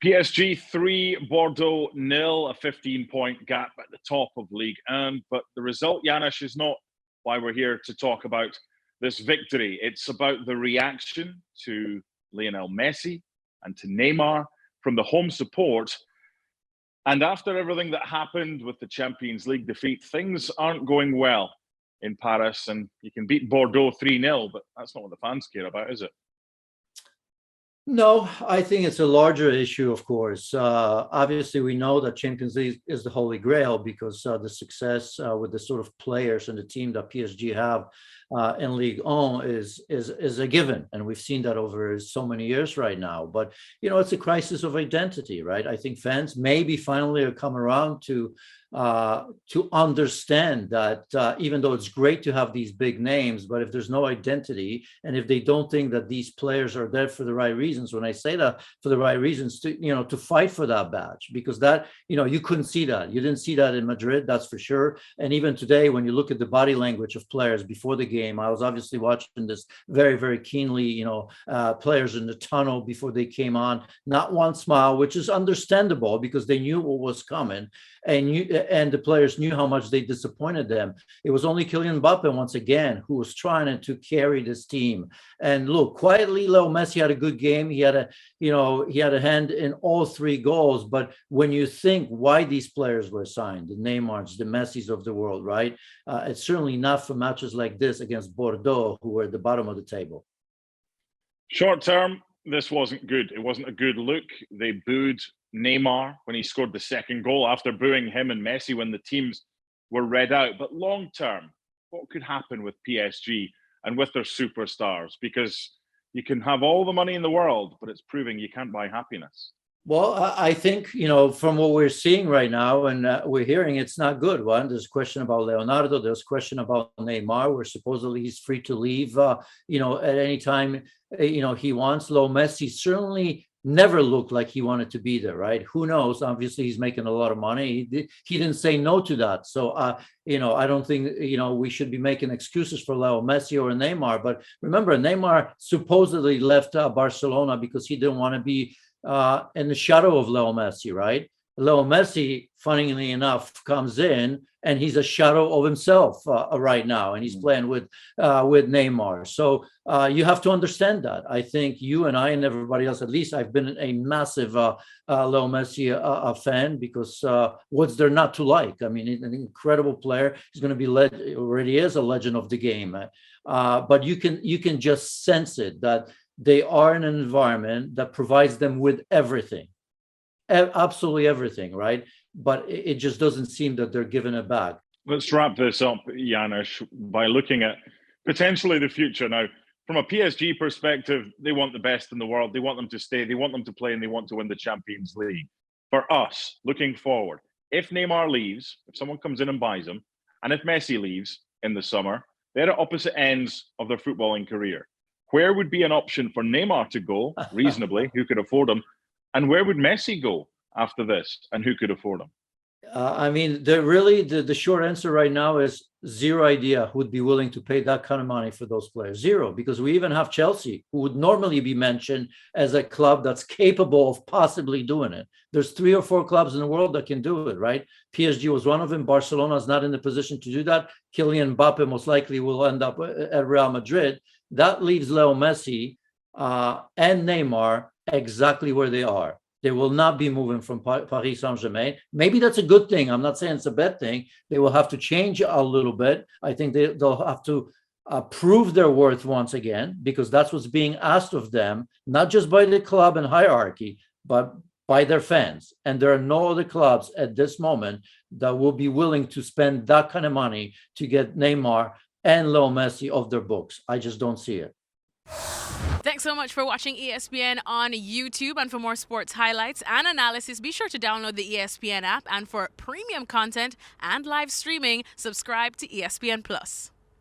PSG 3, Bordeaux 0, a 15-point gap at the top of Ligue 1. But the result, Janusz, is not why we're here to talk about this victory. It's about the reaction to Lionel Messi and to Neymar from the home support. And after everything that happened with the Champions League defeat, things aren't going well in Paris. And you can beat Bordeaux 3-0, but that's not what the fans care about, is it? No, I think it's a larger issue, of course. Obviously, we know that Champions League is the holy grail because the success with the sort of players and the team that PSG have in Ligue 1 is a given. And we've seen that over so many years right now. But, you know, it's a crisis of identity, right? I think fans maybe finally have come around to understand that even though it's great to have these big names, but if there's no identity and if they don't think that these players are there for the right reasons, when I say that for the right reasons, to fight for that badge, because that, you couldn't see that. You didn't see that in Madrid, that's for sure. And even today, when you look at the body language of players before the game, I was obviously watching this very, very keenly, players in the tunnel before they came on, not one smile, which is understandable because they knew what was coming. And the players knew how much they disappointed them. It was only Kylian Mbappe, once again, who was trying to carry this team. And look, quietly, Leo Messi had a good game. He had a hand in all three goals. But when you think why these players were signed, the Neymars, the Messis of the world, right? It's certainly not for matches like this against Bordeaux, who were at the bottom of the table. Short term, this wasn't good. It wasn't a good look. They booed Neymar when he scored the second goal after booing him and Messi when the teams were read out. But long term, what could happen with PSG and with their superstars? Because you can have all the money in the world, but it's proving you can't buy happiness. Well, I think, from what we're seeing right now and we're hearing, it's not good. One, there's a question about Leonardo. There's a question about Neymar, where supposedly he's free to leave, at any time, he wants. Leo Messi certainly never looked like he wanted to be there, right? Who knows? Obviously, he's making a lot of money. He didn't say no to that. So, I don't think, we should be making excuses for Leo Messi or Neymar. But remember, Neymar supposedly left Barcelona because he didn't want to be in the shadow of Leo Messi, right? Leo Messi, funnily enough, comes in and he's a shadow of himself right now, and he's playing with Neymar. So you have to understand that. I think you and I and everybody else, at least I've been a massive Leo Messi fan, because what's there not to like? I mean, an incredible player. He's going to be already is a legend of the game. But you can just sense it, that they are in an environment that provides them with everything. Absolutely everything, right? But it just doesn't seem that they're giving it back. Let's wrap this up, Janusz, by looking at potentially the future. Now, from a PSG perspective, they want the best in the world. They want them to stay. They want them to play, and they want to win the Champions League. For us, looking forward, if Neymar leaves, if someone comes in and buys him, and if Messi leaves in the summer, they're at opposite ends of their footballing career. Where would be an option for Neymar to go reasonably? Who could afford him? And where would Messi go after this? And who could afford him? The short answer right now is zero idea who would be willing to pay that kind of money for those players. Zero, because we even have Chelsea, who would normally be mentioned as a club that's capable of possibly doing it. There's 3 or 4 clubs in the world that can do it, right? PSG was one of them. Barcelona is not in the position to do that. Kylian Mbappe most likely will end up at Real Madrid. That leaves Leo Messi and Neymar exactly where they are. They will not be moving from Paris Saint-Germain. Maybe that's a good thing. I'm not saying it's a bad thing. They will have to change a little bit. I think they'll have to prove their worth once again, because that's what's being asked of them, not just by the club and hierarchy, but by their fans. And there are no other clubs at this moment that will be willing to spend that kind of money to get Neymar and Leo Messi off their books. I just don't see it. Thanks so much for watching ESPN on YouTube. And for more sports highlights and analysis, be sure to download the ESPN app. And for premium content and live streaming, subscribe to ESPN Plus.